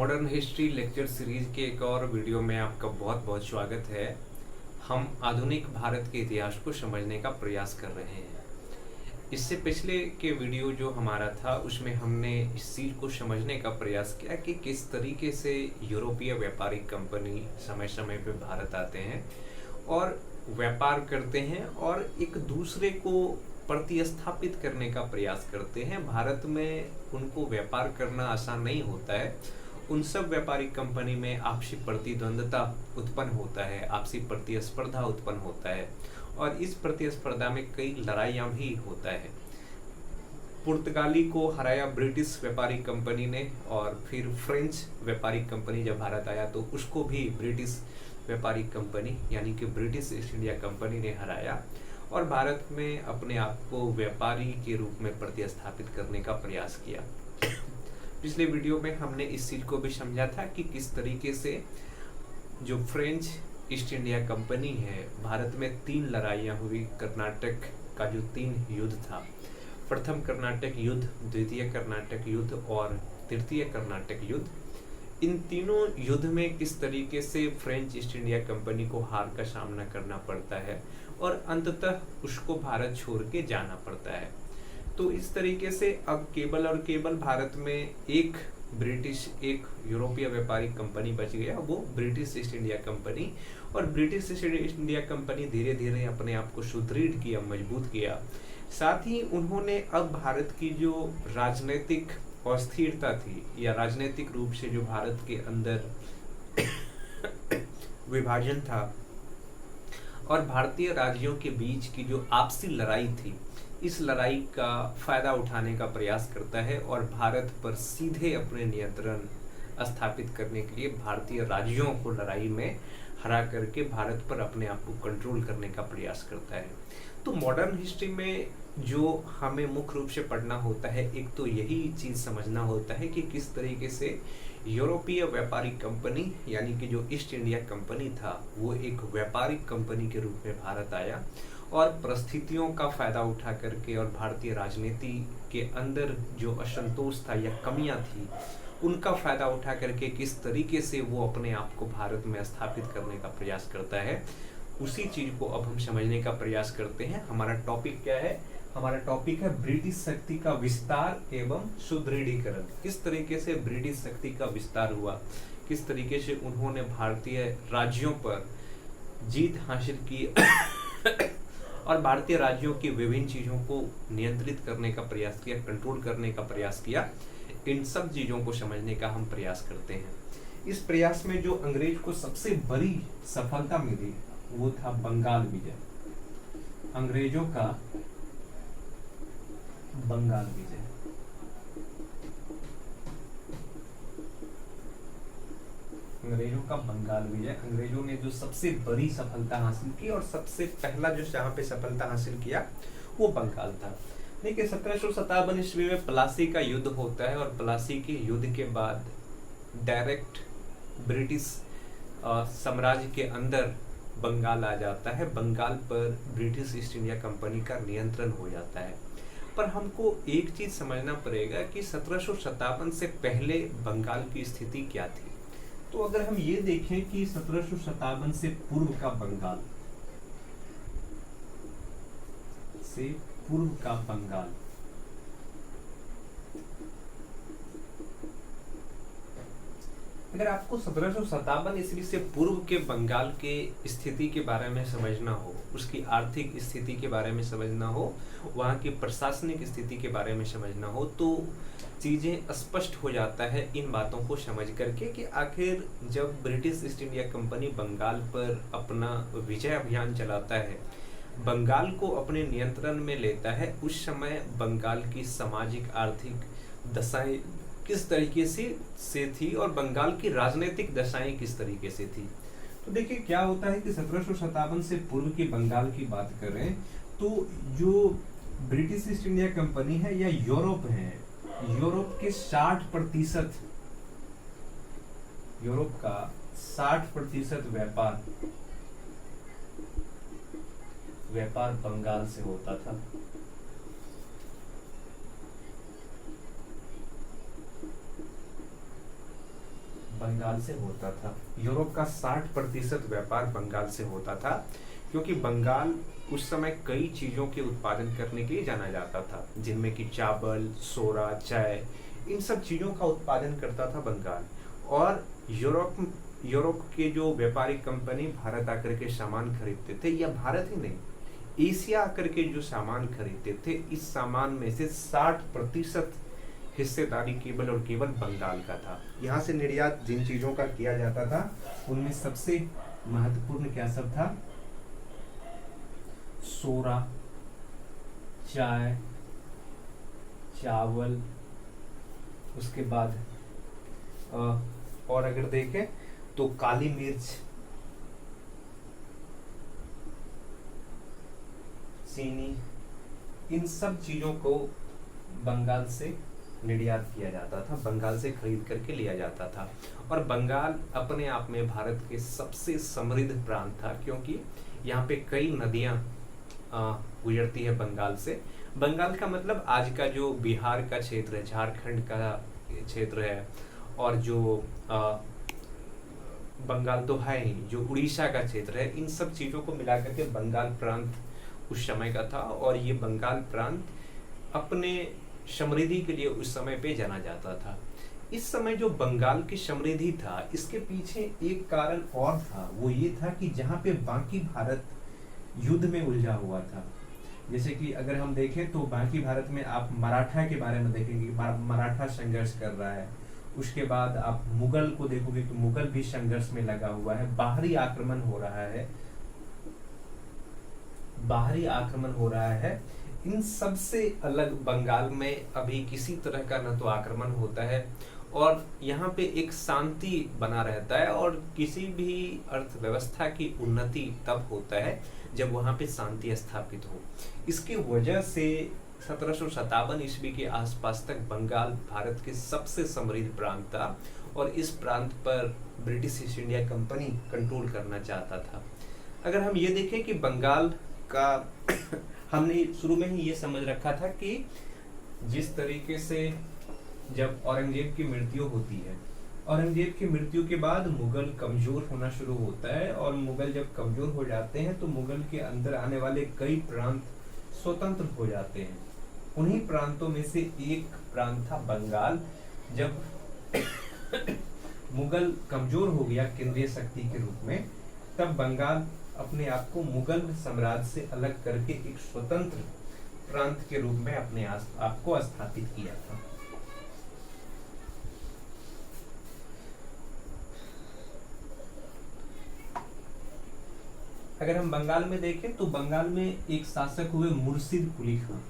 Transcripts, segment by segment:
Modern history lecture series के एक और वीडियो में आपका बहुत बहुत स्वागत है। हम आधुनिक भारत के इतिहास को समझने का प्रयास कर रहे हैं। इससे पिछले के वीडियो जो हमारा था उसमें हमने इस चीज़ को समझने का प्रयास किया कि किस तरीके से यूरोपीय व्यापारिक कंपनी समय समय पर भारत आते हैं और व्यापार करते हैं और एक दूसरे को प्रतिस्थापित करने का प्रयास करते हैं। भारत में उनको व्यापार करना आसान नहीं होता है। उन सब व्यापारिक कंपनी में आपसी प्रतिद्वंदता उत्पन्न होता है, आपसी प्रतिस्पर्धा उत्पन्न होता है और इस प्रतिस्पर्धा में कई लड़ाइयाँ भी होता है। पुर्तगाली को हराया ब्रिटिश व्यापारिक कंपनी ने और फिर फ्रेंच व्यापारिक कंपनी जब भारत आया तो उसको भी ब्रिटिश व्यापारिक कंपनी यानी कि ब्रिटिश ईस्ट इंडिया कंपनी ने हराया और भारत में अपने आप को व्यापारी के रूप में प्रतिस्थापित करने का प्रयास किया। पिछले वीडियो में हमने इस चीज को भी समझा था कि किस तरीके से जो फ्रेंच ईस्ट इंडिया कंपनी है, भारत में 3 लड़ाइयाँ हुई। कर्नाटक का जो 3 युद्ध था, प्रथम कर्नाटक युद्ध, द्वितीय कर्नाटक युद्ध और तृतीय कर्नाटक युद्ध। इन तीनों युद्ध में किस तरीके से फ्रेंच ईस्ट इंडिया कंपनी को हार का सामना करना पड़ता है और अंततः उसको भारत छोड़ के जाना पड़ता है। तो इस तरीके से अब केवल और केवल भारत में एक यूरोपीय व्यापारिक कंपनी बच गया, वो ब्रिटिश ईस्ट इंडिया कंपनी। और ब्रिटिश ईस्ट इंडिया कंपनी धीरे धीरे अपने आप को सुदृढ़ किया, मजबूत किया। साथ ही उन्होंने अब भारत की जो राजनीतिक अस्थिरता थी या राजनीतिक रूप से जो भारत के अंदर विभाजन था और भारतीय राज्यों के बीच की जो आपसी लड़ाई थी, इस लड़ाई का फायदा उठाने का प्रयास करता है और भारत पर सीधे अपने नियंत्रण स्थापित करने के लिए भारतीय राज्यों को लड़ाई में हरा करके भारत पर अपने आप को कंट्रोल करने का प्रयास करता है। तो मॉडर्न हिस्ट्री में जो हमें मुख्य रूप से पढ़ना होता है, एक तो यही चीज समझना होता है कि किस तरीके से यूरोपीय व्यापारिक कंपनी यानी कि जो ईस्ट इंडिया कंपनी था वो एक व्यापारिक कंपनी के रूप में भारत आया और परिस्थितियों का फायदा उठा करके और भारतीय राजनीति के अंदर जो असंतोष था या कमियां थी उनका फायदा उठा करके किस तरीके से वो अपने आप को भारत में स्थापित करने का प्रयास करता है, उसी चीज को अब हम समझने का प्रयास करते हैं। हमारा टॉपिक क्या है? हमारा टॉपिक है ब्रिटिश शक्ति का विस्तार एवं सुदृढ़ीकरण। किस तरीके से ब्रिटिश शक्ति का विस्तार हुआ, किस तरीके से उन्होंने भारतीय राज्यों पर जीत हासिल की और भारतीय राज्यों की विभिन्न चीजों को नियंत्रित करने का प्रयास किया, कंट्रोल करने का प्रयास किया। इन सब चीजों को समझने का हम प्रयास करते हैं। इस प्रयास में जो अंग्रेज को सबसे बड़ी सफलता मिली वो था बंगाल विजय। अंग्रेजों का बंगाल विजय। अंग्रेजों का बंगाल विजय, अंग्रेजों ने जो सबसे बड़ी सफलता हासिल की और सबसे पहला जो यहाँ पे सफलता हासिल किया वो बंगाल था। देखिए 1757 ईस्वी में प्लासी का युद्ध होता है और प्लासी के युद्ध के बाद डायरेक्ट ब्रिटिश साम्राज्य के अंदर बंगाल आ जाता है। बंगाल पर ब्रिटिश ईस्ट इंडिया कंपनी का नियंत्रण हो जाता है। पर हमको एक चीज समझना पड़ेगा कि 1757 से पहले बंगाल की स्थिति क्या थी। तो अगर हम ये देखें कि 1757 से पूर्व का बंगाल अगर आपको 1757 ईस्वी से पूर्व के बंगाल के स्थिति के बारे में समझना हो, उसकी आर्थिक स्थिति के बारे में समझना हो, वहाँ की प्रशासनिक स्थिति के बारे में समझना हो, तो चीज़ें स्पष्ट हो जाता है इन बातों को समझ करके कि आखिर जब British East India Company Bengal पर अपना विजय अभियान चलाता है, बंगाल को अपने नियंत्रण में लेता है, उस समय बंगाल की सामाजिक आर्थिक दशाएं किस तरीके से थी और बंगाल की राजनीतिक दशाएं किस तरीके से थी। तो देखिए क्या होता है कि 1757 से पूर्व के बंगाल की बात करें तो जो ब्रिटिश ईस्ट इंडिया कंपनी है या यूरोप है, यूरोप के 60% यूरोप का 60% व्यापार बंगाल से होता था। बंगाल से होता था। यूरोप का 60% व्यापार बंगाल से होता था, क्योंकि बंगाल उस समय कई चीज़ों के उत्पादन करने के लिए जाना जाता था, जिनमें कि चावल, सोरा, चाय, इन सब चीज़ों का उत्पादन करता था बंगाल। और यूरोप के जो व्यापारिक कंपनी भारत आकर के सामान खरीदते थे, या भारत ही नहीं, एशिया आकर के जो सामान खरीदते थे, इस सामान में से 60% हिस्सेदारी केवल और केवल बंगाल का था। यहाँ से निर्यात जिन चीज़ों का किया जाता था, उनमें सबसे महत्वपूर्ण क्या सब था? सोरा, चाय, चावल, उसके बाद और अगर देखें तो काली मिर्च, चीनी, इन सब चीजों को बंगाल से निर्यात किया जाता था, बंगाल से खरीद करके लिया जाता था। और बंगाल अपने आप में भारत के सबसे समृद्ध प्रांत था, क्योंकि यहाँ पे कई नदियां गुजरती है बंगाल से। बंगाल का मतलब आज का जो बिहार का क्षेत्र है, झारखंड का क्षेत्र है, और जो बंगाल तो है ही, जो उड़ीसा का क्षेत्र है, इन सब चीज़ों को मिलाकर के बंगाल प्रांत उस समय का था। और ये बंगाल प्रांत अपने समृद्धि के लिए उस समय पे जाना जाता था। इस समय जो बंगाल की समृद्धि था, इसके पीछे एक कारण और था, वो ये था कि जहाँ पे बाकी भारत युद्ध में उलझा हुआ था, जैसे कि अगर हम देखें तो बाकी भारत में आप मराठा के बारे में देखेंगे, मराठा संघर्ष कर रहा है। उसके बाद आप मुगल को देखोगे कि मुगल भी संघर्ष में लगा हुआ है, बाहरी आक्रमण हो रहा है, बाहरी आक्रमण हो रहा है। इन सब से अलग बंगाल में अभी किसी तरह का न तो आक्रमण होता है, और यहाँ पे एक शांति बना रहता है। और किसी भी अर्थव्यवस्था की उन्नति तब होता है जब वहाँ पे शांति स्थापित हो। इसकी वजह से 1757 ईस्वी के आसपास तक बंगाल भारत के सबसे समृद्ध प्रांत था, और इस प्रांत पर British East India company control करना चाहता था। अगर हम ये देखें कि बंगाल का हमने शुरू में ही ये समझ रखा था कि जिस तरीके से जब औरंगजेब की मृत्यु होती है, औरंगजेब की मृत्यु के बाद मुगल कमजोर होना शुरू होता है, और मुगल जब कमजोर हो जाते हैं तो मुगल के अंदर आने वाले कई प्रांत स्वतंत्र हो जाते हैं। उन्हीं प्रांतों में से एक प्रांत था बंगाल। जब मुगल कमजोर हो गया केंद्रीय शक्ति के रूप में, तब बंगाल अपने आप को मुगल साम्राज्य से अलग करके एक स्वतंत्र प्रांत के रूप में अपने आप को स्थापित किया था। अगर हम बंगाल में देखें तो बंगाल में एक शासक हुए मुर्शिद कुली खान।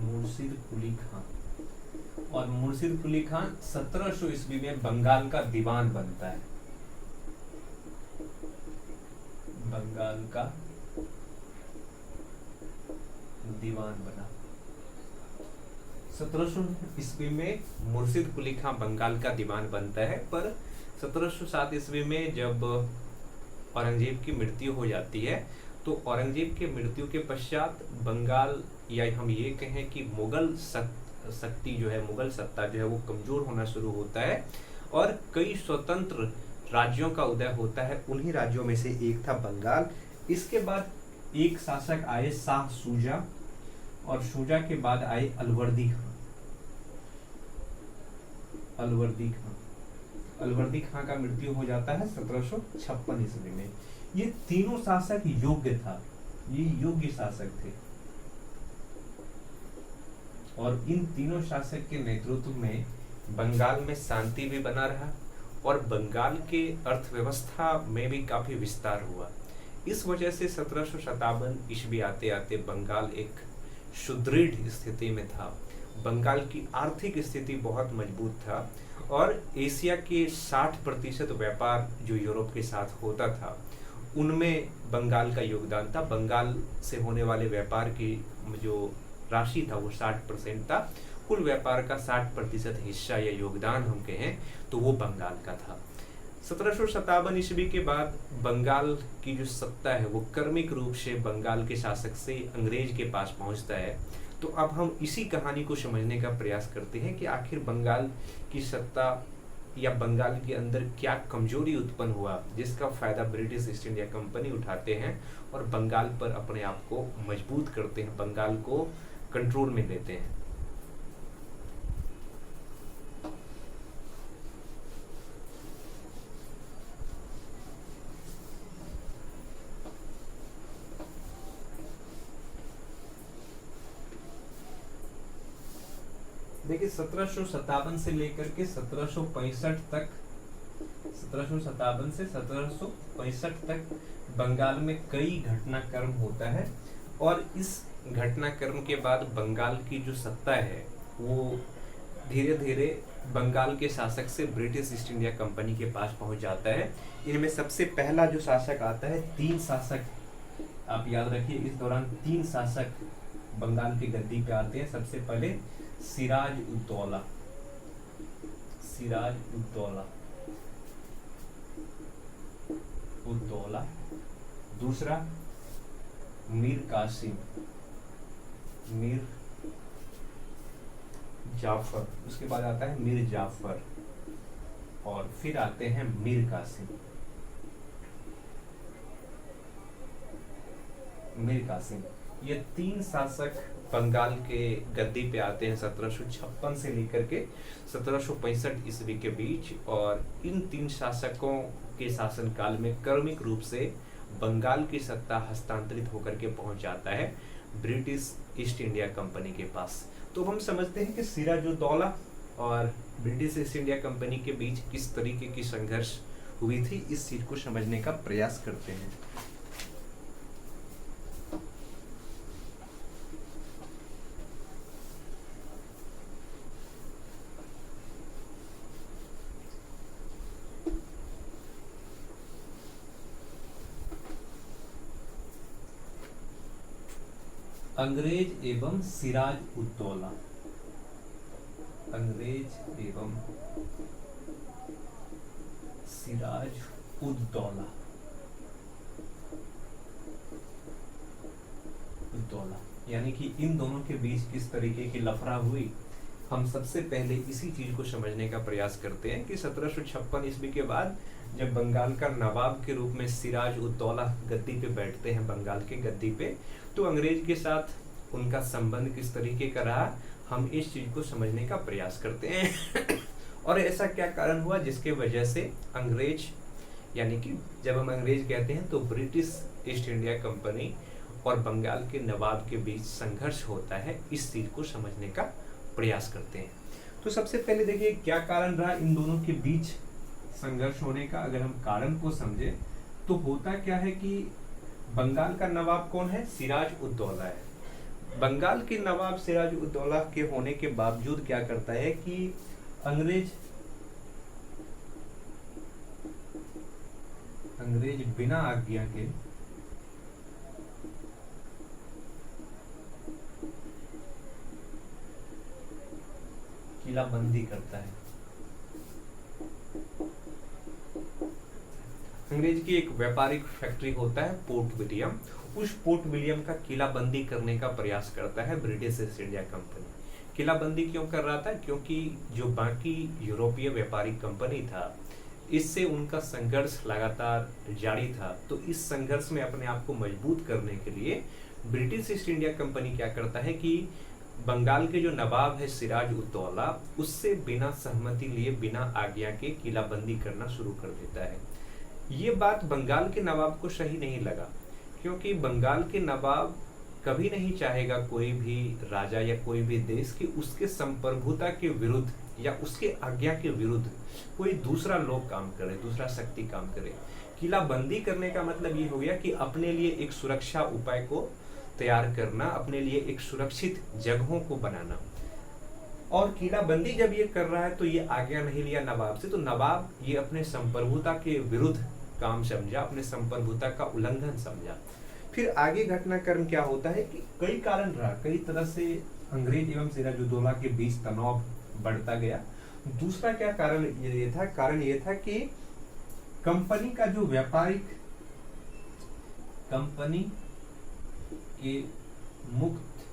मुर्शिद कुली खान, और मुर्शिद कुली खान 1700 ईस्वी में बंगाल का दीवान बनता है। बंगाल का दीवान बना 1700 ईस्वी में मुर्शिद कुली खान बंगाल का दीवान बनता है। पर 1707 ईस्वी में जब औरंगजेब की मृत्यु हो जाती है, तो औरंगजेब के मृत्यु के पश्चात बंगाल, या हम ये कहें कि मुगल शक्ति जो है, मुगल सत्ता जो है वो कमजोर होना शुरू होता है, और कई स्वतंत्र राज्यों का उदय होता है। उन्हीं राज्यों में से एक था बंगाल। इसके बाद एक शासक आए शाह शुजा, और शुजा के बाद आए अलवर्दी खां। अलवर्दी खां का मृत्यु हो जाता है 1756 ईस्वी में। ये तीनों शासक योग्य था, ये योग्य शासक थे, और इन तीनों शासक के नेतृत्व में बंगाल में शांति भी बना रहा, और बंगाल के अर्थव्यवस्था में भी काफी विस्तार हुआ। इस वजह से 1757 ईस्वी आते आते बंगाल एक सुदृढ़ स्थिति में था। बंगाल की आर्थिक स्थिति बहुत मजबूत था, और एशिया के 60% व्यापार जो यूरोप के साथ होता था, उनमें बंगाल का योगदान था। बंगाल से होने वाले व्यापार की जो राशि था वो 60% था। कुल व्यापार का 60% हिस्सा या योगदान हम कहें तो वो बंगाल का था। 1757 ईस्वी के बाद बंगाल की जो सत्ता है वो क्रमिक रूप से बंगाल के शासक से अंग्रेज के पास पहुंचता है। तो अब हम इसी कहानी को समझने का प्रयास करते हैं कि आखिर बंगाल की सत्ता या बंगाल के अंदर क्या कमजोरी उत्पन्न हुआ जिसका फायदा ब्रिटिश ईस्ट इंडिया कंपनी उठाते हैं और बंगाल पर अपने आप को मजबूत करते हैं, बंगाल को कंट्रोल में लेते हैं। देखिए 1757 से लेकर के 1765 तक, 1757 से 1765 तक बंगाल में कई घटनाक्रम होता है और इस घटनाक्रम के बाद बंगाल की जो सत्ता है वो धीरे धीरे बंगाल के शासक से ब्रिटिश ईस्ट इंडिया कंपनी के पास पहुंच जाता है। इनमें सबसे पहला जो शासक आता है, 3 शासक आप याद रखिए, इस दौरान 3 शासक बंगाल की गद्दी पे आते हैं। सबसे पहले सिराज उद्दौला, सिराज उद्दौला, उद्दौला। दूसरा मीर कासिम, मीर जाफर। उसके बाद आता है मीर जाफर और फिर आते हैं मीर कासिम, मीर कासिम। ये 3 शासक बंगाल के गद्दी पे आते हैं 1756 से लेकर के 1765 ईस्वी के बीच, और इन 3 शासकों के शासनकाल में क्रमिक रूप से बंगाल की सत्ता हस्तांतरित होकर के पहुंच जाता है ब्रिटिश ईस्ट इंडिया कंपनी के पास। तो हम समझते हैं कि सिराजुद्दौला और ब्रिटिश ईस्ट इंडिया कंपनी के बीच किस तरीके की संघर्ष हुई थी, इस चीज को समझने का प्रयास करते हैं। अंग्रेज एवं सिराज उद्दौला, अंग्रेज एवं सिराज उद्दौला, उद्दौला यानी कि इन दोनों के बीच किस तरीके की लफड़ा हुई, हम सबसे पहले इसी चीज को समझने का प्रयास करते हैं कि 1756 ईस्वी के बाद जब बंगाल का नवाब के रूप में सिराज उद्दौला गद्दी पे बैठते हैं, बंगाल के गद्दी पे, तो अंग्रेज के साथ उनका संबंध किस तरीके का रहा, हम इस चीज को समझने का प्रयास करते हैं। और ऐसा क्या कारण हुआ जिसके वजह से अंग्रेज, यानी कि जब हम अंग्रेज कहते हैं तो ब्रिटिश ईस्ट इंडिया कंपनी और बंगाल के नवाब के बीच संघर्ष होता है, इस चीज को समझने का प्रयास करते हैं। तो सबसे पहले देखिए क्या कारण रहा इन दोनों के बीच संघर्ष होने का। अगर हम कारण को समझे तो होता क्या है कि बंगाल का नवाब कौन है, सिराज उद्दौला है। बंगाल के नवाब सिराज उद्दौला के होने के बावजूद क्या करता है कि अंग्रेज बिना आज्ञा के किलाबंदी करता है। अंग्रेज की एक व्यापारिक फैक्ट्री होता है पोर्ट विलियम, उस पोर्ट विलियम का किलाबंदी करने का प्रयास करता है ब्रिटिश ईस्ट इंडिया कंपनी। किलाबंदी क्यों कर रहा था, क्योंकि जो बाकी यूरोपीय व्यापारिक कंपनी था इससे उनका संघर्ष लगातार जारी था। तो इस संघर्ष में अपने आप को मजबूत करने के लिए ब्रिटिश ईस्ट इंडिया कंपनी क्या करता है कि बंगाल के जो नवाब है सिराज उद्दौला, उससे बिना सहमति लिए, बिना आज्ञा के किलाबंदी करना शुरू कर देता है। ये बात बंगाल के नवाब को सही नहीं लगा, क्योंकि बंगाल के नवाब कभी नहीं चाहेगा कोई भी राजा या कोई भी देश कि उसके संप्रभुता के विरुद्ध या उसके आज्ञा के विरुद्ध कोई दूसरा लोग काम करे, दूसरा शक्ति काम करे। किलाबंदी करने का मतलब ये हो गया कि अपने लिए एक सुरक्षा उपाय को तैयार करना, अपने लिए एक सुरक्षित जगहों को बनाना। और किलाबंदी जब ये कर रहा है तो ये आज्ञा नहीं लिया नवाब से, तो नवाब ये अपने संप्रभुता के विरुद्ध काम समझा, अपने संप्रभुता का उल्लंघन समझा। फिर आगे घटनाक्रम क्या होता है कि कई कारण रहा, कई तरह से अंग्रेज एवं सिराजुद्दौला के बीच तनाव बढ़ता गया। दूसरा क्या कारण ये था, कारण ये था कि कंपनी का जो व्यापारिक, कंपनी के मुक्त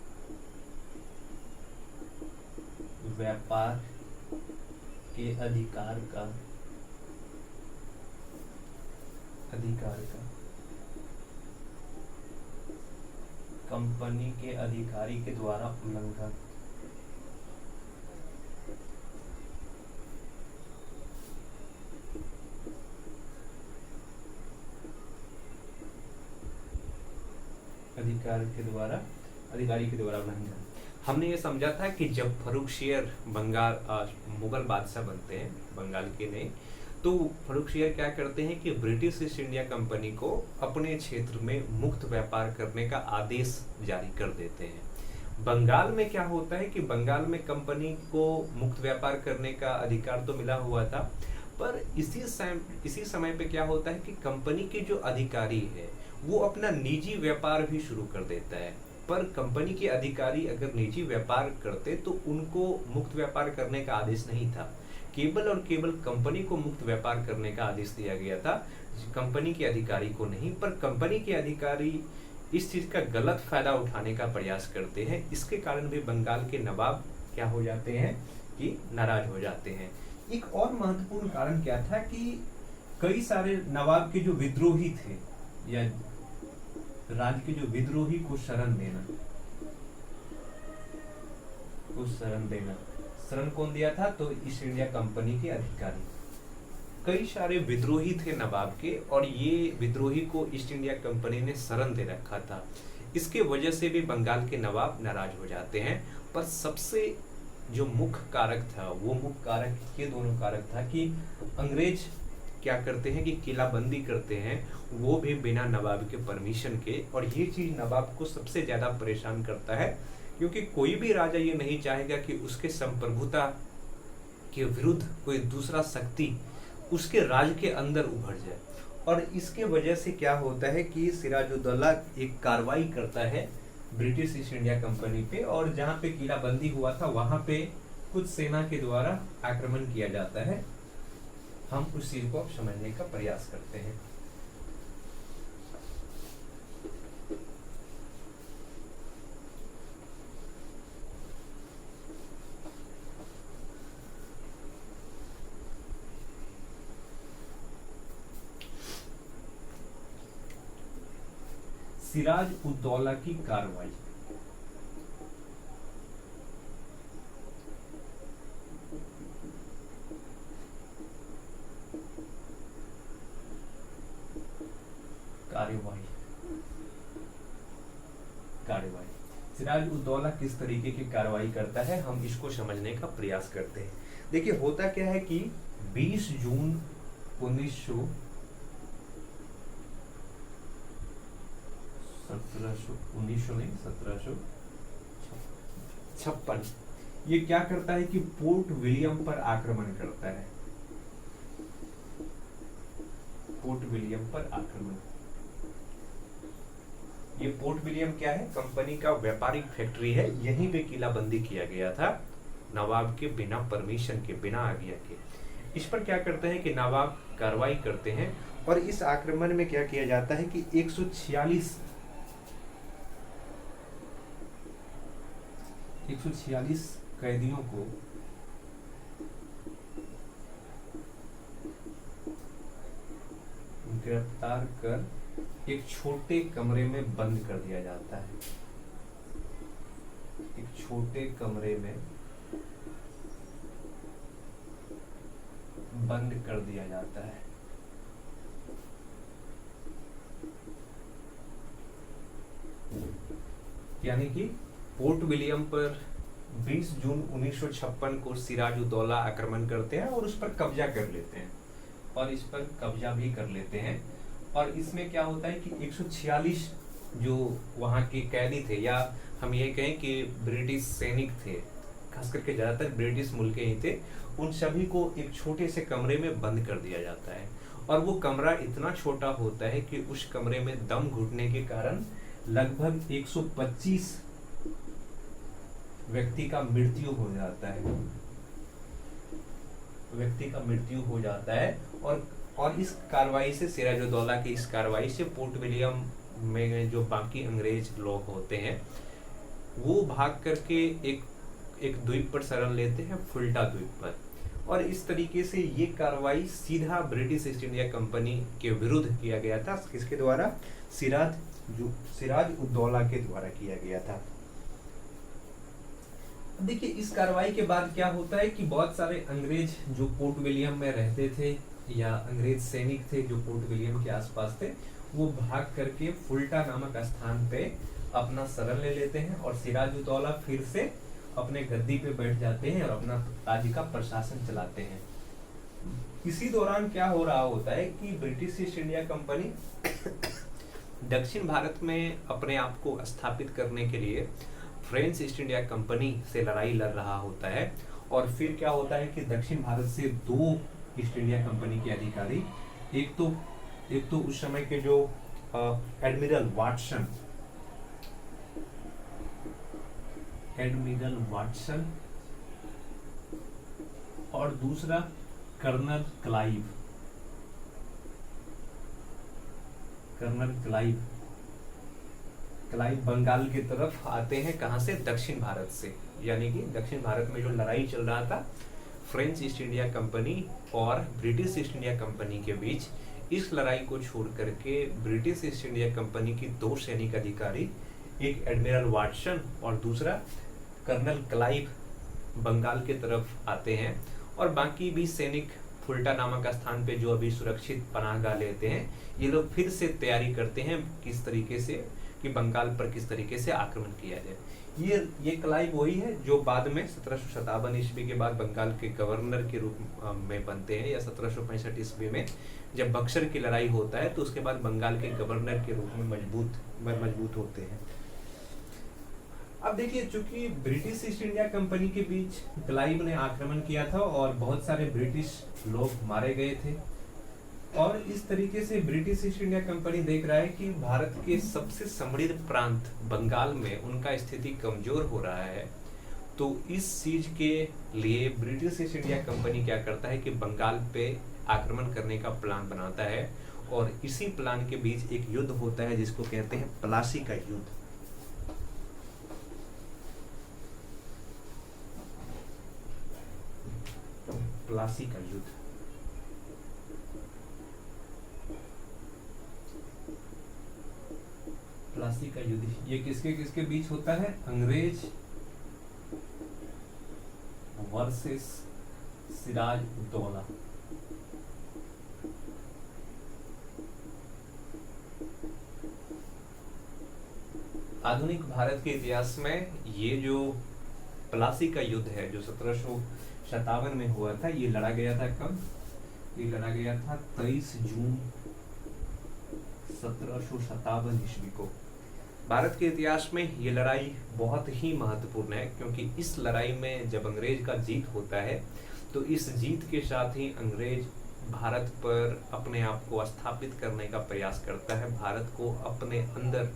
व्यापार के अधिकार का कंपनी के अधिकारी के द्वारा उल्लंघन। अधिकारी के द्वारा उल्लंघन। हमने ये समझा था कि जब फर्रुखसियर मुगल बादशाह बनते हैं बंगाल के नए, तो फर्रुखसियर क्या करते हैं कि ब्रिटिश ईस्ट इंडिया कंपनी को अपने क्षेत्र में मुक्त व्यापार करने का आदेश जारी कर देते हैं। बंगाल में क्या होता है कि बंगाल में कंपनी को मुक्त व्यापार करने का अधिकार तो मिला हुआ था, पर इसी समय पे क्या होता है कि कंपनी के जो अधिकारी है वो अपना निजी व्यापार भी शुरू कर देता है। पर कंपनी के अधिकारी अगर निजी व्यापार करते तो उनको मुक्त व्यापार करने का आदेश नहीं था, केवल और केवल कंपनी को मुक्त व्यापार करने का आदेश दिया गया था, कंपनी के अधिकारी को नहीं। पर कंपनी के अधिकारी इस चीज का गलत फायदा उठाने का प्रयास करते हैं। इसके कारण भी बंगाल के नवाब क्या हो जाते हैं कि नाराज हो जाते हैं। एक और महत्वपूर्ण कारण क्या था कि कई सारे नवाब के जो विद्रोही थे या राज्य के जो विद्रोही को शरण देना, शरण कौन दिया था? तो ईस्ट इंडिया कंपनी के अधिकारी। कई सारे विद्रोही थे नवाब के, और ये विद्रोही को ईस्ट इंडिया कंपनी ने शरण दे रखा था। इसके वजह से भी बंगाल के नवाब नाराज हो जाते हैं। पर सबसे जो मुख्य कारक था, वो मुख्य कारक ये दोनों कारक था कि अंग्रेज क्या करते हैं कि किलाबंदी करते हैं, वो भी बिना नवाब के परमिशन के। और ये चीज नवाब को सबसे ज्यादा परेशान करता है, क्योंकि कोई भी राजा ये नहीं चाहेगा कि उसके संप्रभुता के विरुद्ध कोई दूसरा शक्ति उसके राज के अंदर उभर जाए। और इसके वजह से क्या होता है कि सिराजुद्दौला एक कार्रवाई करता है ब्रिटिश ईस्ट इंडिया कंपनी पे, और जहाँ पे किलाबंदी हुआ था वहां पे कुछ सेना के द्वारा आक्रमण किया जाता है। हम उस चीज को समझने का प्रयास करते हैं। सिराज उद दौला की कार्रवाई। सिराज उद दौला किस तरीके की कार्रवाई करता है, हम इसको समझने का प्रयास करते हैं। देखिए होता क्या है कि 20 जून 1756 ये क्या करता है कि पोर्ट विलियम पर आक्रमण करता है। पोर्ट विलियम पर आक्रमण। ये पोर्ट विलियम क्या है? कंपनी का व्यापारिक फैक्ट्री है। यहीं पे किलाबंदी किया गया था नवाब के बिना परमिशन के, बिना आज्ञा के। इस पर क्या करते हैं कि नवाब कार्रवाई करते हैं, और इस आक्रमण में क्या किया जाता है कि 146 कैदियों को गिरफ्तार कर एक छोटे कमरे में बंद कर दिया जाता है। एक छोटे कमरे में बंद कर दिया जाता है। यानी कि पोर्ट विलियम पर 20 जून 1956 को सिराज उद दौला आक्रमण करते हैं और उस पर कब्जा कर लेते हैं, और इस पर कब्जा भी कर लेते हैं। और इसमें क्या होता है कि 146 जो वहाँ के कैदी थे, या हम ये कहें कि ब्रिटिश सैनिक थे, खास करके ज़्यादातर ब्रिटिश मुल्क के ही थे, उन सभी को एक छोटे से कमरे में बंद कर दिया जाता है। और वो कमरा इतना छोटा होता है कि उस कमरे में दम घुटने के कारण लगभग 125 व्यक्ति का मृत्यु हो जाता है। और इस कार्रवाई से, सिराज उद दौला की इस कार्रवाई से पोर्ट विलियम में जो बाकी अंग्रेज लोग होते हैं वो भाग करके एक एक द्वीप पर शरण लेते हैं, फुल्टा द्वीप पर। और इस तरीके से ये कार्रवाई सीधा ब्रिटिश ईस्ट इंडिया कंपनी के विरुद्ध किया गया था। किसके द्वारा? सिराज उद दौला के द्वारा किया गया था। देखिए, इस कार्रवाई के बाद क्या होता है कि बहुत सारे अंग्रेज जो पोर्ट विलियम में रहते थे या अंग्रेज सैनिक थे जो पोर्ट विलियम के आसपास थे, वो भाग करके फुल्टा नामक स्थान पे अपना शरण ले लेते हैं और सिराज उद दौला फिर से अपने गद्दी पे बैठ जाते हैं और अपना राज्य का प्रशासन चलाते हैं। इसी दौरान क्या हो रहा होता है कि ब्रिटिश ईस्ट इंडिया कंपनी दक्षिण भारत में अपने आप को स्थापित करने के लिए फ्रेंच ईस्ट इंडिया कंपनी से लड़ाई लड़ रहा होता है। और फिर क्या होता है कि दक्षिण भारत से दो ईस्ट इंडिया कंपनी के अधिकारी, एक तो उस समय के जो एडमिरल वाटसन और दूसरा कर्नल क्लाइव बंगाल की तरफ आते हैं। कहां से? दक्षिण भारत से। यानी कि दक्षिण भारत में जो लड़ाई चल रहा था फ्रेंच ईस्ट इंडिया कंपनी और ब्रिटिश ईस्ट इंडिया कंपनी के बीच, इस लड़ाई को छोड़ करके ब्रिटिश ईस्ट इंडिया कंपनी की दो सैनिक अधिकारी, एक एडमिरल वाटसन और दूसरा कर्नल क्लाइव, बंगाल की तरफ आते हैं। और बाकी भी सैनिक फुल्टा नामक स्थान पे जो अभी सुरक्षित पनाहगाह लेते हैं, ये लोग फिर से तैयारी करते हैं किस तरीके से कि बंगाल पर किस तरीके से आक्रमण किया जाए। ये क्लाइव वही है जो बाद में 1757 ईस्वी के बाद बंगाल के गवर्नर के रूप में बनते हैं, या 1765 ईस्वी में जब बक्सर की लड़ाई होता है तो उसके बाद बंगाल के गवर्नर के रूप में मजबूत होते हैं। अब देखिए, चूंकि ब्रिटिश ईस्ट इंडिया कंपनी के बीच क्लाइव ने आक्रमण किया था और बहुत सारे ब्रिटिश लोग मारे गए थे, और इस तरीके से ब्रिटिश ईस्ट इंडिया कंपनी देख रहा है कि भारत के सबसे समृद्ध प्रांत बंगाल में उनका स्थिति कमजोर हो रहा है। तो इस चीज के लिए ब्रिटिश ईस्ट इंडिया कंपनी क्या करता है कि बंगाल पे आक्रमण करने का प्लान बनाता है। और इसी प्लान के बीच एक युद्ध होता है जिसको कहते हैं प्लासी का युद्ध। प्लासी का युद्ध ये किसके बीच होता है? अंग्रेज वर्सेस सिराज उद दौला। आधुनिक भारत के इतिहास में ये जो प्लासी का युद्ध है जो 1757 में हुआ था, ये लड़ा गया था कब? ये लड़ा गया था 23 जून 1757 ईस्वी को। भारत के इतिहास में ये लड़ाई बहुत ही महत्वपूर्ण है, क्योंकि इस लड़ाई में जब अंग्रेज का जीत होता है तो इस जीत के साथ ही अंग्रेज भारत पर अपने आप को स्थापित करने का प्रयास करता है, भारत को अपने अंदर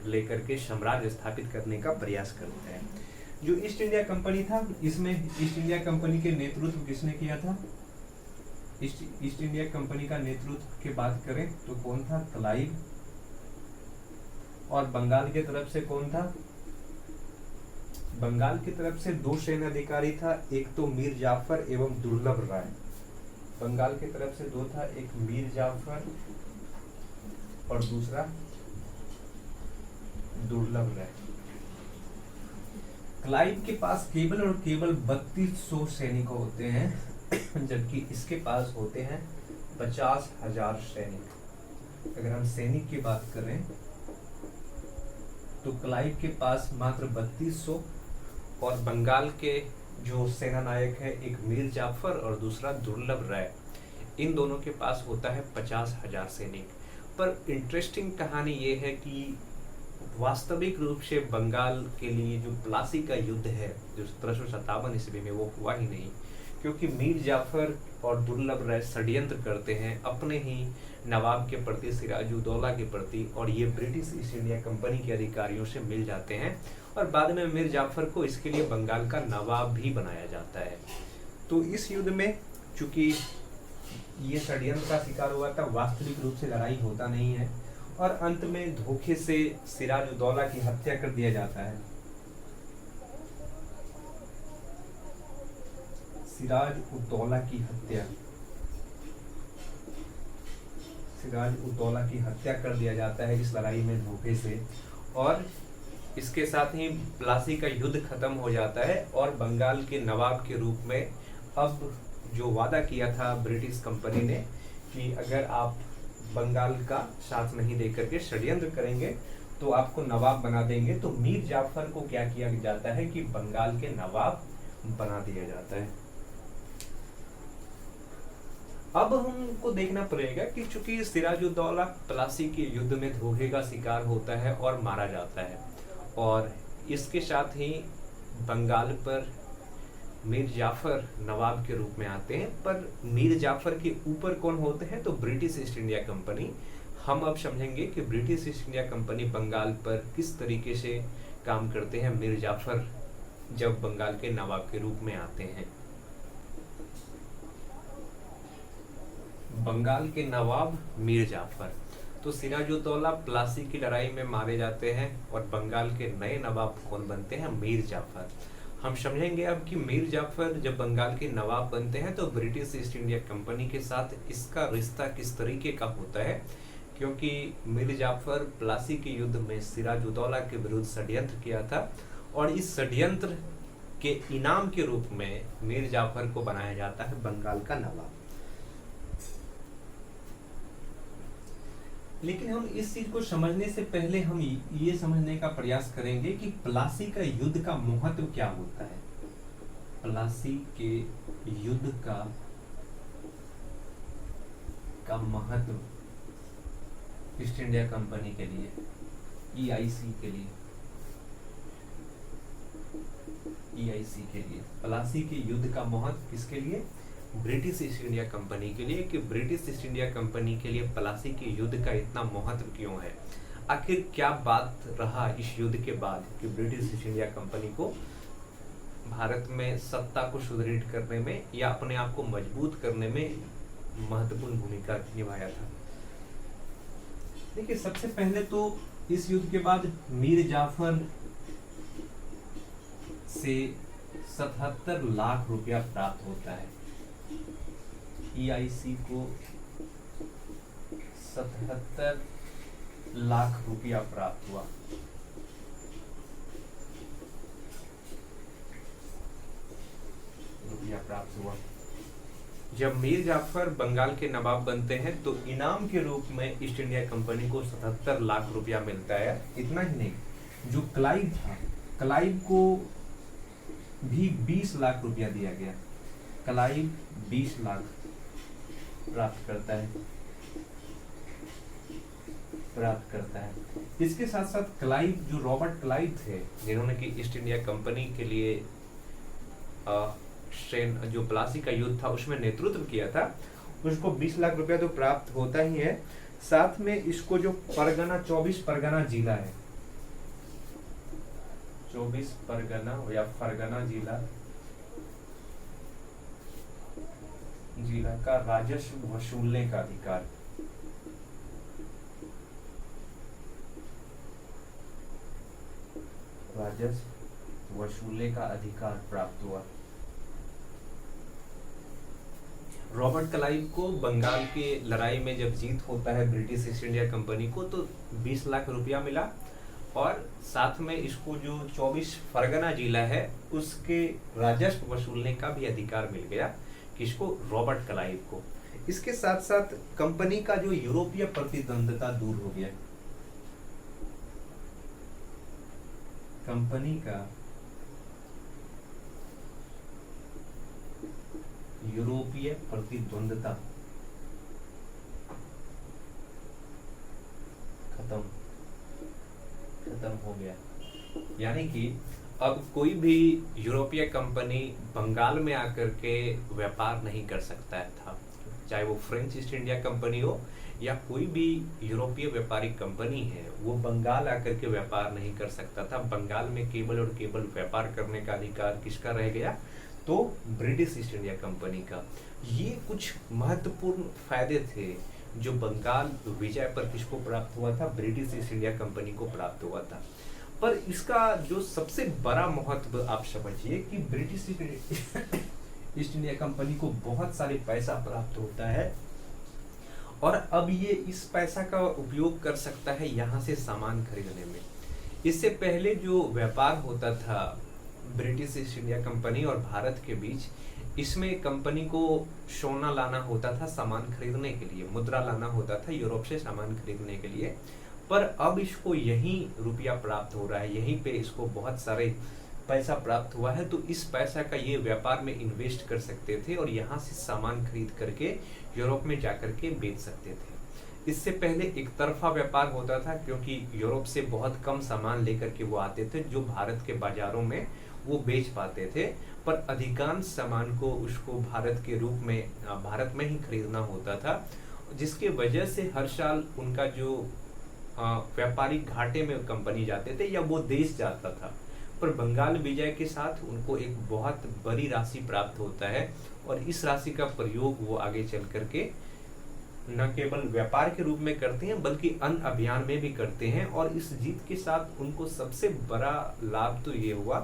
लेकर के साम्राज्य स्थापित करने का प्रयास करता है। जो ईस्ट इंडिया कंपनी था, इसमें ईस्ट इंडिया कंपनी के नेतृत्व किसने किया था? ईस्ट इंडिया कंपनी का नेतृत्व की बात करें तो कौन था? क्लाइव। और बंगाल की तरफ से कौन था? बंगाल की तरफ से दो सेनाधिकारी था, एक तो मीर जाफर एवं दुर्लभ राय। बंगाल की तरफ से दो था, एक मीर जाफर और दूसरा दुर्लभ राय। क्लाइव के पास केवल और केवल 3200 सैनिक होते हैं, जबकि इसके पास होते हैं 50,000 सैनिक। अगर हम सैनिक की बात करें तो क्लाइव के पास मात्र 3200 और बंगाल के जो सेना नायक है, एक मीर जाफर और दूसरा दुर्लभ राय, इन दोनों के पास होता है 50,000 सैनिक। पर इंटरेस्टिंग कहानी ये है कि वास्तविक रूप से बंगाल के लिए जो प्लासी का युद्ध है जो 1757 ईस्वी में, वो हुआ ही नहीं, क्योंकि मीर जाफर और दुर्लभ राय षड्यंत्र करते हैं अपने ही नवाब के प्रति, सिराज उद दौला के प्रति, और ये ब्रिटिश ईस्ट इंडिया कंपनी के अधिकारियों से मिल जाते हैं और बाद में मीर जाफर को इसके लिए बंगाल का नवाब भी बनाया जाता है। तो इस युद्ध में चूंकि ये षड्यंत्र का शिकार हुआ था, वास्तविक रूप से लड़ाई होता नहीं है और अंत में धोखे से सिराज उद दौला की हत्या कर दिया जाता है। सिराज उद दौला की हत्या, सिराज उद दौला की हत्या कर दिया जाता है इस लड़ाई में धोखे से, और इसके साथ ही प्लासी का युद्ध खत्म हो जाता है और बंगाल के नवाब के रूप में अब जो वादा किया था ब्रिटिश कंपनी ने कि अगर आप बंगाल का साथ नहीं दे करके षड्यंत्र करेंगे तो आपको नवाब बना देंगे, तो मीर जाफर को क्या किया जाता है कि बंगाल के नवाब बना दिया जाता है। अब हमको देखना पड़ेगा कि चूंकि सिराजुद्दौला प्लासी के युद्ध में धोखे का शिकार होता है और मारा जाता है, और इसके साथ ही बंगाल पर मीर जाफर नवाब के रूप में आते हैं, पर मीर जाफर के ऊपर कौन होते हैं, तो ब्रिटिश ईस्ट इंडिया कंपनी। हम अब समझेंगे कि British East India Company Bengal पर किस तरीके से काम करते हैं मीर जाफर जब बंगाल के नवाब के रूप में आते हैं। बंगाल के नवाब मीर जाफर, तो सिराजुद्दौला प्लासी की लड़ाई में मारे जाते हैं और बंगाल के नए नवाब कौन बनते हैं, मीर जाफर। हम समझेंगे अब कि मीर जाफर जब बंगाल के नवाब बनते हैं तो ब्रिटिश ईस्ट इंडिया कंपनी के साथ इसका रिश्ता किस तरीके का होता है, क्योंकि मीर जाफर प्लासी के युद्ध में सिराजुद्दौला के विरुद्ध षड्यंत्र किया था और इस षड्यंत्र के इनाम के रूप में मीर जाफर को बनाया जाता है बंगाल का नवाब। लेकिन हम इस चीज को समझने से पहले हम ये समझने का प्रयास करेंगे कि प्लासी का युद्ध का महत्व क्या होता है। प्लासी के युद्ध का महत्व ईस्ट इंडिया कंपनी के लिए, ईआईसी के लिए, ईआईसी के लिए प्लासी के युद्ध का महत्व किसके लिए, ब्रिटिश ईस्ट इंडिया कंपनी के लिए। कि ब्रिटिश ईस्ट इंडिया कंपनी के लिए प्लासी के युद्ध का इतना महत्व क्यों है, आखिर क्या बात रहा इस युद्ध के बाद कि ब्रिटिश ईस्ट इंडिया कंपनी को भारत में सत्ता को सुदृढ़ करने में या अपने आप को मजबूत करने में महत्वपूर्ण भूमिका निभाया था। देखिए, सबसे पहले तो इस युद्ध के बाद मीर जाफर से 77 लाख रुपया प्राप्त होता है। ईआईसी को 77 लाख रुपया प्राप्त हुआ। जब मीर जाफर बंगाल के नवाब बनते हैं तो इनाम के रूप में ईस्ट इंडिया कंपनी को 77 लाख रुपया मिलता है। इतना ही नहीं, जो क्लाइव था, क्लाइव को भी 20 लाख रुपया दिया गया। क्लाइव 20 लाख प्राप्त करता है। इसके साथ साथ क्लाइव, जो रॉबर्ट क्लाइव थे, जिन्होंने कि ईस्ट इंडिया कंपनी के लिए जो प्लासी का युद्ध था उसमें नेतृत्व किया था, उसको 20 लाख रुपया तो प्राप्त होता ही है। साथ में इसको जो परगना, 24 परगना जिला है, 24 परगना या फरगना जिला का राजस्व वसूलने का अधिकार, राजस्व वसूलने का अधिकार प्राप्त हुआ। रॉबर्ट क्लाइव को बंगाल के लड़ाई में जब जीत होता है ब्रिटिश ईस्ट इंडिया कंपनी को, तो 20 लाख रुपया मिला और साथ में इसको जो 24 फरगना जिला है उसके राजस्व वसूलने का भी अधिकार मिल गया। किसको? रॉबर्ट क्लाइव को। इसके साथ साथ कंपनी का जो यूरोपीय प्रतिद्वंद्विता दूर हो गया। कंपनी का यूरोपीय प्रतिद्वंद्विता खत्म हो गया। यानी कि अब कोई भी यूरोपीय कंपनी बंगाल में आकर के व्यापार नहीं कर सकता था, चाहे वो फ्रेंच ईस्ट इंडिया कंपनी हो या कोई भी यूरोपीय व्यापारिक कंपनी है, वो बंगाल आकर के व्यापार नहीं कर सकता था। बंगाल में केवल और केवल व्यापार करने का अधिकार किसका रह गया? तो ब्रिटिश ईस्ट इंडिया कंपनी का। ये कुछ महत्वपूर्ण फायदे थे जो बंगाल विजय पर किसको प्राप्त हुआ था? ब्रिटिश ईस्ट इंडिया कंपनी को प्राप्त हुआ था। पर इसका जो सबसे बड़ा महत्व आप समझिए कि ब्रिटिश ईस्ट इंडिया कंपनी को बहुत सारे पैसा प्राप्त होता है और अब ये इस पैसा का उपयोग कर सकता है यहाँ से सामान खरीदने में। इससे पहले जो व्यापार होता था ब्रिटिश ईस्ट इंडिया कंपनी और भारत के बीच, इसमें कंपनी को सोना लाना होता था सामान खरीदने के लिए, मुद्रा लाना होता था यूरोप से सामान खरीदने के लिए, पर अब इसको यहीं रुपया प्राप्त हो रहा है, यहीं पे इसको बहुत सारे पैसा प्राप्त हुआ है, तो इस पैसा का ये व्यापार में इन्वेस्ट कर सकते थे और यहाँ से सामान खरीद करके यूरोप में जाकर के बेच सकते थे। इससे पहले एक तरफा व्यापार होता था क्योंकि यूरोप से बहुत कम सामान लेकर के वो आते थे जो भारत के बाजारों में वो बेच पाते थे, पर अधिकांश सामान को उसको भारत के रूप में भारत में ही खरीदना होता था, जिसके वजह से हर साल उनका जो व्यापारिक घाटे में कंपनी जाते थे या वो देश जाता था। पर बंगाल विजय के साथ उनको एक बहुत बड़ी राशि प्राप्त होता है और इस राशि का प्रयोग वो आगे चल करके न केवल व्यापार के रूप में करते हैं बल्कि अन्य अभियान में भी करते हैं। और इस जीत के साथ उनको सबसे बड़ा लाभ तो ये हुआ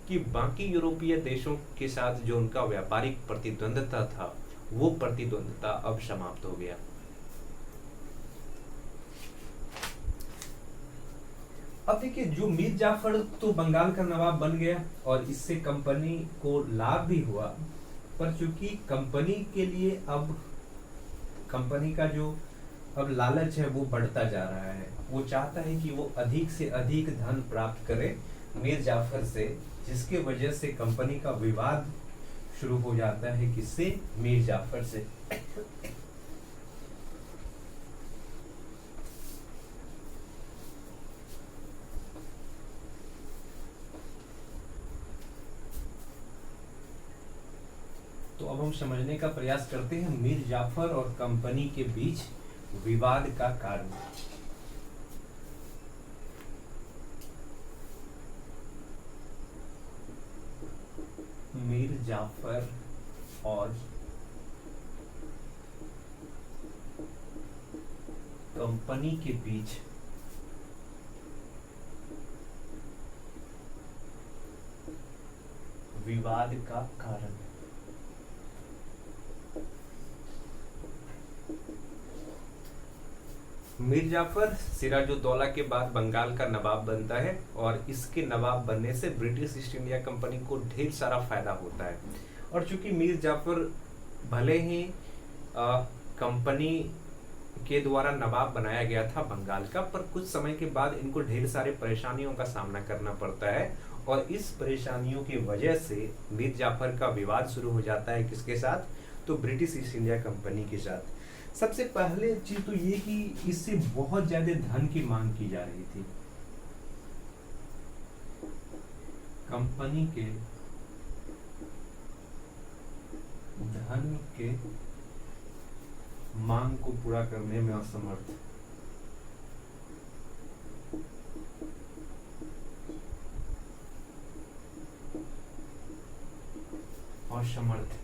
कि बाकी यूरोपीय देशों के साथ जो उनका व्यापारिक प्रतिद्वंद्विता था वो प्रतिद्वंद्विता अब समाप्त हो गया। अब देखिए, जो मीर जाफर तो बंगाल का नवाब बन गया और इससे कंपनी को लाभ भी हुआ, पर चूंकि कंपनी के लिए अब कंपनी का जो अब लालच है वो बढ़ता जा रहा है, वो चाहता है कि वो अधिक से अधिक धन प्राप्त करे मीर जाफर से, जिसके वजह से कंपनी का विवाद शुरू हो जाता है किससे? मीर जाफर से। तो अब हम समझने का प्रयास करते हैं मीर जाफर और कंपनी के बीच विवाद का कारण। मीर जाफर और कंपनी के बीच विवाद का कारण। मीर जाफर सिराजुद्दौला के बाद बंगाल का नवाब बनता है और इसके नवाब बनने से ब्रिटिश ईस्ट इंडिया कंपनी को ढेर सारा फायदा होता है। और चूंकि मीर जाफर भले ही कंपनी के द्वारा नवाब बनाया गया था बंगाल का, पर कुछ समय के बाद इनको ढेर सारे परेशानियों का सामना करना पड़ता है और इस परेशानियों की वजह से मीर जाफर का विवाद शुरू हो जाता है किसके साथ? तो ब्रिटिश ईस्ट इंडिया कंपनी के साथ। सबसे पहले चीज तो ये कि इससे बहुत ज्यादा धन की मांग की जा रही थी। कंपनी के धन के मांग को पूरा करने में असमर्थ। असमर्थ।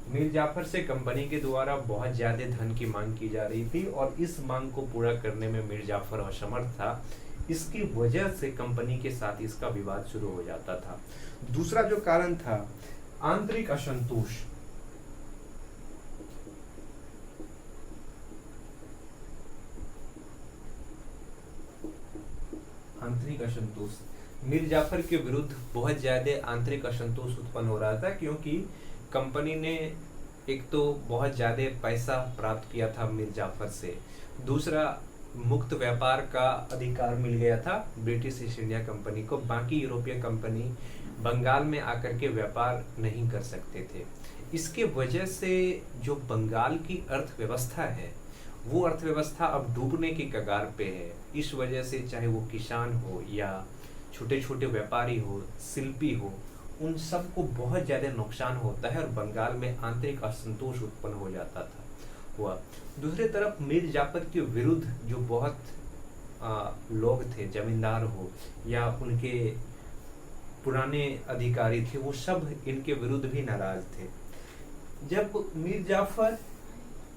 मीर जाफर से कंपनी के द्वारा बहुत ज्यादा धन की मांग की जा रही थी और इस मांग को पूरा करने में मीर जाफर असमर्थ था। इसकी वजह से कंपनी के साथ इसका विवाद शुरू हो जाता था। दूसरा जो कारण था आंतरिक असंतोष। आंतरिक असंतोष। मीर जाफर के विरुद्ध बहुत ज्यादा आंतरिक असंतोष उत्पन्न हो रहा था क्योंकि कंपनी ने एक तो बहुत ज्यादा पैसा प्राप्त किया था मीर जाफर से, दूसरा मुक्त व्यापार का अधिकार मिल गया था ब्रिटिश ईस्ट इंडिया कंपनी को। बाकी यूरोपीय कंपनी बंगाल में आकर के व्यापार नहीं कर सकते थे। इसके वजह से जो बंगाल की अर्थव्यवस्था है वो अर्थव्यवस्था अब डूबने की कगार पे है। इस वजह से चाहे वो किसान हो या छोटे छोटे व्यापारी हो, शिल्पी हो, उन सबको बहुत ज्यादा नुकसान होता है और बंगाल में आंतरिक असंतोष उत्पन्न हो जाता था हुआ। दूसरी तरफ मीर जाफर के विरुद्ध जो बहुत लोग थे, जमींदार हो या उनके पुराने अधिकारी थे, वो सब इनके विरुद्ध भी नाराज थे। जब मीर जाफर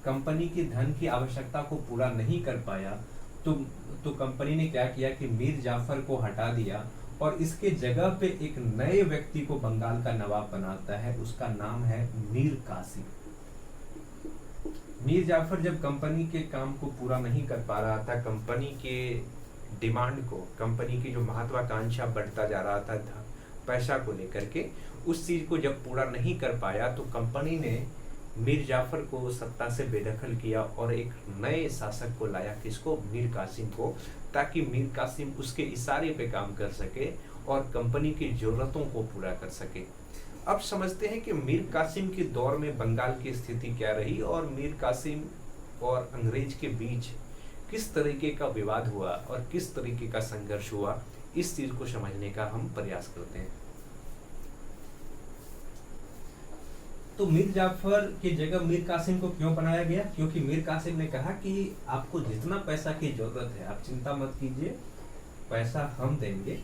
कंपनी की धन की आवश्यकता को पूरा नहीं कर पाया तो कंपनी ने क्या किया कि मीर जाफर को हटा दिया और इसके जगह पे एक नए व्यक्ति को बंगाल का नवाब बनाता है, उसका नाम है मीर कासिम। मीर जाफर जब कंपनी के काम को पूरा नहीं कर पा रहा था, कंपनी के डिमांड को, कंपनी की जो महत्वाकांक्षा बढ़ता जा रहा था पैसा को लेकर के, उस चीज को जब पूरा नहीं कर पाया तो कंपनी ने मीर जाफर को सत्ता से बेदखल किया और एक नए शासक को लाया, किसको? मीर कासिम को, ताकि मीर कासिम उसके इशारे पे काम कर सके और कंपनी की जरूरतों को पूरा कर सके। अब समझते हैं कि मीर कासिम के दौर में बंगाल की स्थिति क्या रही और मीर कासिम और अंग्रेज के बीच किस तरीके का विवाद हुआ और किस तरीके का संघर्ष हुआ। इस चीज को समझने का हम प्रयास करते हैं। तो मीर जाफर की जगह मीर कासिम को क्यों बनाया गया? क्योंकि मीर कासिम ने कहा कि आपको जितना पैसा की जरूरत है आप चिंता मत कीजिए, पैसा हम देंगे।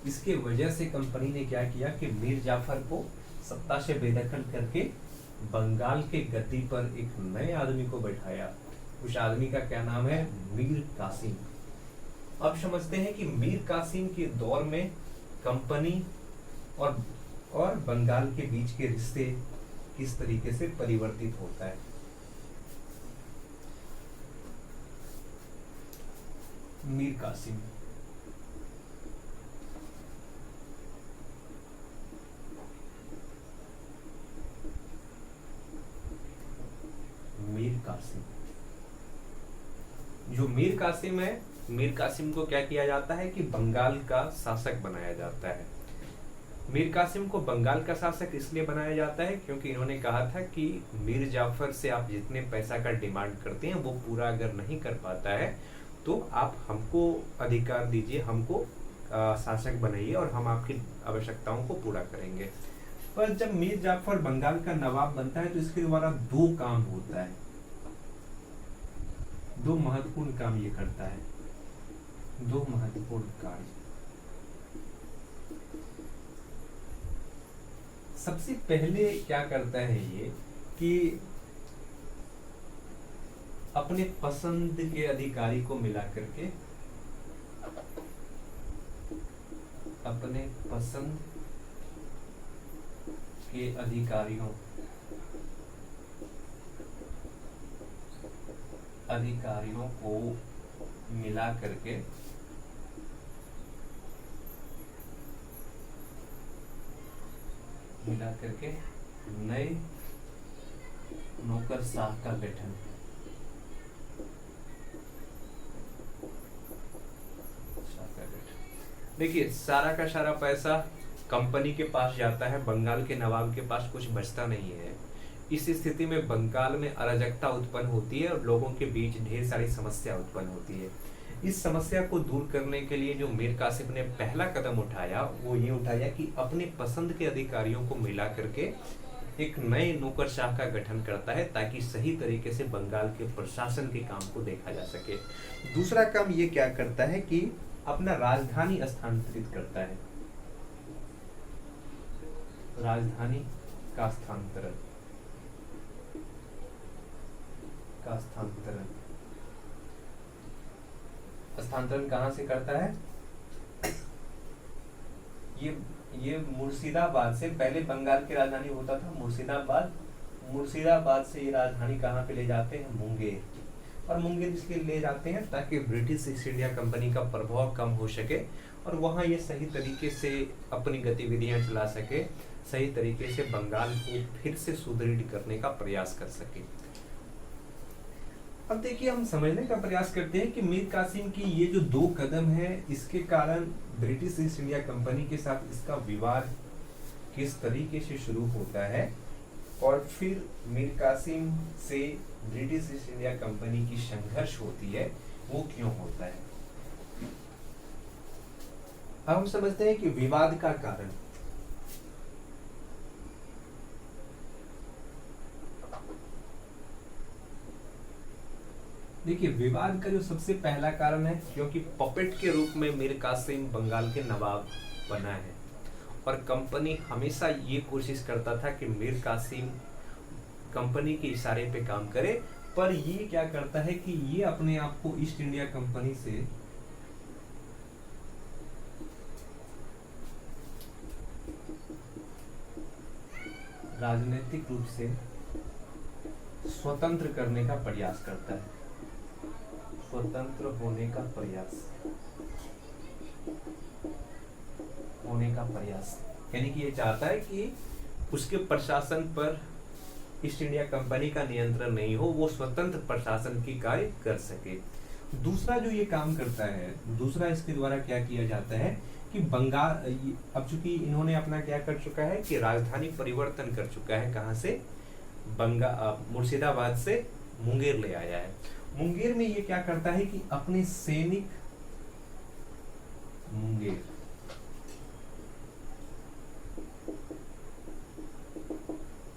इसके वजह से कंपनी ने क्या किया कि मीर जाफर को सत्ता से बेदखल करके बंगाल के गद्दी पर एक नए आदमी को बैठाया। उस आदमी का क्या नाम है? मीर कासिम। अब समझते हैं कि मीर कासिम के दौर में कंपनी और बंगाल के बीच के रिश्ते किस तरीके से परिवर्तित होता है। मीर कासिम जो मीर कासिम है, मीर कासिम को क्या किया जाता है कि बंगाल का शासक बनाया जाता है। मीर कासिम को बंगाल का शासक इसलिए बनाया जाता है क्योंकि इन्होंने कहा था कि मीर जाफर से आप जितने पैसा का डिमांड करते हैं वो पूरा अगर नहीं कर पाता है तो आप हमको अधिकार दीजिए, हमको शासक बनाइए और हम आपकी आवश्यकताओं को पूरा करेंगे। पर जब मीर जाफर बंगाल का नवाब बनता है तो इसके द्वारा दो काम होता है, दो महत्वपूर्ण काम ये करता है, दो महत्वपूर्ण कार्य। सबसे पहले क्या करता है ये कि अपने पसंद के अधिकारी को मिला करके, अपने पसंद के अधिकारियों को मिला करके नए नौकरशाह का गठन। देखिए, सारा का सारा पैसा कंपनी के पास जाता है, बंगाल के नवाब के पास कुछ बचता नहीं है। इस स्थिति में बंगाल में अराजकता उत्पन्न होती है और लोगों के बीच ढेर सारी समस्या उत्पन्न होती है। इस समस्या को दूर करने के लिए जो मीर कासिम ने पहला कदम उठाया वो ये उठाया कि अपने पसंद के अधिकारियों को मिला करके एक नए नौकरशाह का गठन करता है ताकि सही तरीके से बंगाल के प्रशासन के काम को देखा जा सके। दूसरा काम ये क्या करता है कि अपना राजधानी स्थानांतरित करता है, राजधानी का स्थानांतरण कहां से करता है? ये मुर्शिदाबाद से, पहले बंगाल की राजधानी होता था मुर्शिदाबाद से ये राजधानी कहां पे ले जाते हैं? मुंगेर। और मुंगेर इसलिए ले जाते हैं ताकि ब्रिटिश ईस्ट इंडिया कंपनी का प्रभाव कम हो सके और वहां ये सही तरीके से अपनी गतिविधियां चला सके, सही तरीके से बंगाल को फिर से सुदृढ़ करने का प्रयास कर सके। अब देखिए, हम समझने का प्रयास करते हैं कि मीर कासिम की ये जो दो कदम है, इसके कारण ब्रिटिश ईस्ट इंडिया कंपनी के साथ इसका विवाद किस तरीके से शुरू होता है और फिर मीर कासिम से ब्रिटिश ईस्ट इंडिया कंपनी की संघर्ष होती है, वो क्यों होता है। अब हम समझते हैं कि विवाद का कारण। देखिए, विवाद का जो सबसे पहला कारण है क्योंकि पपेट के रूप में मीर कासिम बंगाल के नवाब बना है और कंपनी हमेशा ये कोशिश करता था कि मीर कासिम कंपनी के इशारे पे काम करे, पर ये क्या करता है कि ये अपने आप को ईस्ट इंडिया कंपनी से राजनीतिक रूप से स्वतंत्र करने का प्रयास करता है, स्वतंत्र होने का प्रयास, यानी कि ये चाहता है कि उसके प्रशासन पर ईस्ट इंडिया कंपनी का नियंत्रण नहीं हो, वो स्वतंत्र प्रशासन की कार्य कर सके। दूसरा जो ये काम करता है, दूसरा इसके द्वारा क्या किया जाता है कि बंगाल, अब चूंकि इन्होंने अपना क्या कर चुका है कि राजधानी परिवर्तन कर चुका है, कहाँ से, मुर्शिदाबाद से मुंगेर ले आया है। मुंगेर में ये क्या करता है कि अपने सैनिक, मुंगेर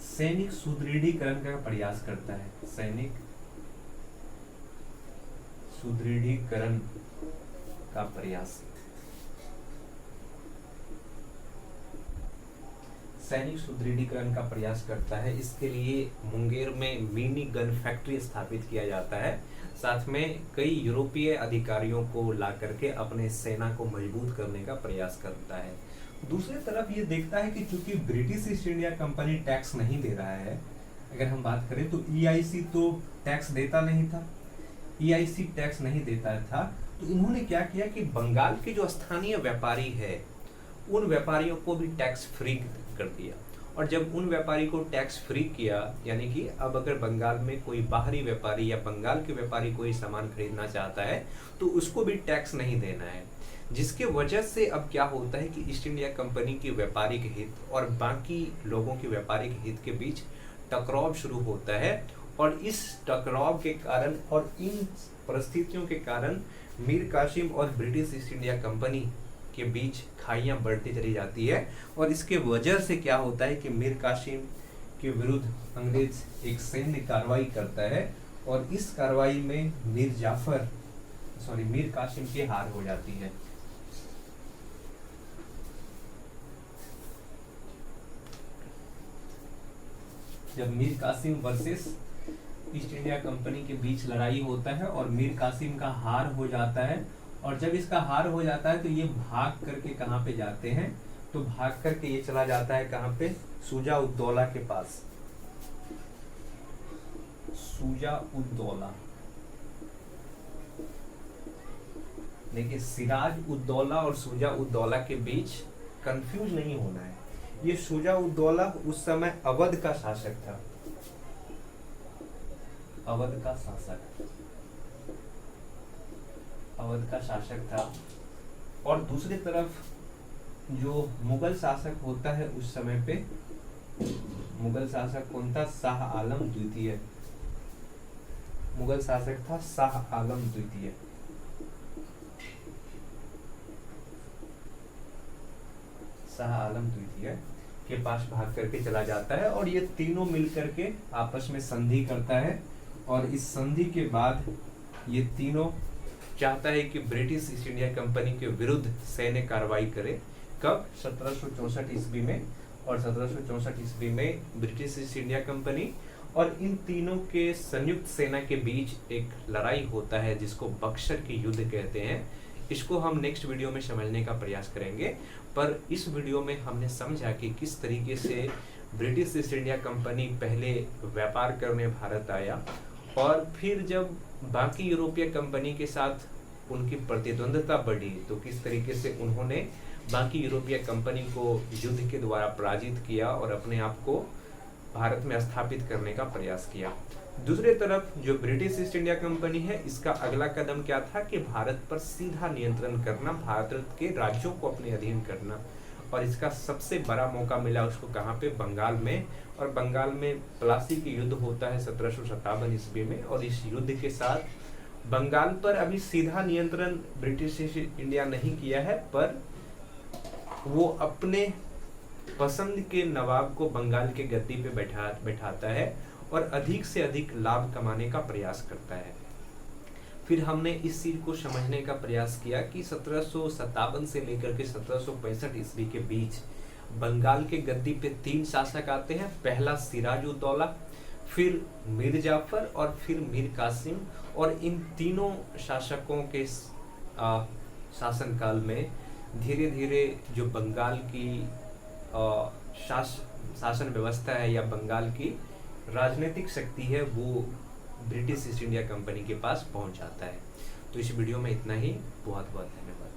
सैनिक सुदृढ़ीकरण का प्रयास करता है, सैनिक सुदृढ़ीकरण का प्रयास, सैनिक सुदृढ़ीकरण का प्रयास करता है। इसके लिए मुंगेर में मिनी गन फैक्ट्री स्थापित किया जाता है, साथ में कई यूरोपीय अधिकारियों को ला करके अपने सेना को मजबूत करने का प्रयास करता है। दूसरी तरफ ये देखता है कि चूंकि British East India company tax नहीं दे रहा है, अगर हम बात करें तो ईआईसी तो टैक्स देता नहीं था, ईआईसी टैक्स नहीं देता था, तो इन्होंने क्या किया कि बंगाल के जो स्थानीय व्यापारी है उन व्यापारियों को भी टैक्स फ्री कर दिया। और जब उन व्यापारी को टैक्स फ्री किया, यानी कि अब अगर बंगाल में कोई बाहरी व्यापारी या बंगाल के व्यापारी कोई सामान खरीदना चाहता है तो उसको भी टैक्स नहीं देना है, जिसके वजह से अब क्या होता है कि ईस्ट इंडिया कंपनी की व्यापारिक हित और बाकी लोगों के व्यापारिक हित के बीच टकराव शुरू होता है। और इस टकराव के कारण और इन परिस्थितियों के कारण मीर कासिम और ब्रिटिश ईस्ट इंडिया कंपनी के बीच खाइयां बढ़ती चली जाती है। और इसके वजह से क्या होता है कि मीर कासिम के विरुद्ध अंग्रेज एक सैन्य कार्रवाई करता है और इस कार्रवाई में मीर कासिम की हार हो जाती है। जब Mir Kasim versus East India Company के बीच लड़ाई होता है और मीर कासिम का हार हो जाता है, और जब इसका हार हो जाता है तो ये भाग करके कहाँ पे जाते हैं, तो भाग करके ये चला जाता है कहाँ पे, शुजा उद दौला के पास। शुजा उद दौला, देखिए सिराज उद दौला और शुजा उद दौला के बीच कंफ्यूज नहीं होना है। ये शुजा उद दौला उस समय अवध का शासक था, अवध का शासक था। और दूसरी तरफ जो मुगल शासक होता है उस समय पे, मुगल शासक कौन था, शाह आलम द्वितीय, मुगल शासक था शाह आलम द्वितीय। शाह आलम द्वितीय के पास भाग करके चला जाता है और ये तीनों मिलकर के आपस में संधि करता है। और इस संधि के बाद ये तीनों चाहता है कि ब्रिटिश ईस्ट इंडिया कंपनी के विरुद्ध सैन्य कार्रवाई करे। कब, 1764 ईस्वी में। और 1764 ईस्वी में ब्रिटिश ईस्ट इंडिया कंपनी और इन तीनों के संयुक्त सेना के बीच एक लड़ाई होता है जिसको बक्सर की युद्ध कहते हैं। इसको हम नेक्स्ट वीडियो में समझने का प्रयास करेंगे, पर इस वीडियो में हमने समझा कि किस तरीके से ब्रिटिश ईस्ट इंडिया कंपनी पहले व्यापार करने भारत आया और फिर जब बाकी यूरोपीय कंपनी के साथ उनकी प्रतिद्वंद्विता बढ़ी तो किस तरीके से उन्होंने बाकी यूरोपीय कंपनी को युद्ध के द्वारा पराजित किया और अपने आप को भारत में स्थापित करने का प्रयास किया। दूसरी तरफ जो ब्रिटिश ईस्ट इंडिया कंपनी है, इसका अगला कदम क्या था कि भारत पर सीधा नियंत्रण करना, भारत के राज्यों को अपने अधीन करना। और इसका सबसे बड़ा मौका मिला उसको कहाँ पे, बंगाल में। और बंगाल में प्लासी की युद्ध होता है 1757 ईस्वी में। और इस युद्ध के साथ बंगाल पर अभी सीधा नियंत्रण ब्रिटिश ईस्ट इंडिया नहीं किया है, पर वो अपने पसंद के नवाब को बंगाल के गद्दी पे बैठाता है और अधिक से अधिक लाभ कमाने का प्रयास करता है। फिर हमने इस चीज को समझने का प्रयास किया कि 1757 से लेकर के 1765 ईस्वी के बीच बंगाल के गद्दी पे 3 शासक आते हैं। पहला सिराज उद दौला, फिर मीर जाफर और फिर मीर कासिम। और इन तीनों शासकों के शासनकाल में धीरे धीरे जो बंगाल की शासन व्यवस्था है या बंगाल की राजनीतिक शक्ति है वो ब्रिटिश ईस्ट इंडिया कंपनी के पास पहुंच जाता है। तो इस वीडियो में इतना ही। बहुत बहुत धन्यवाद।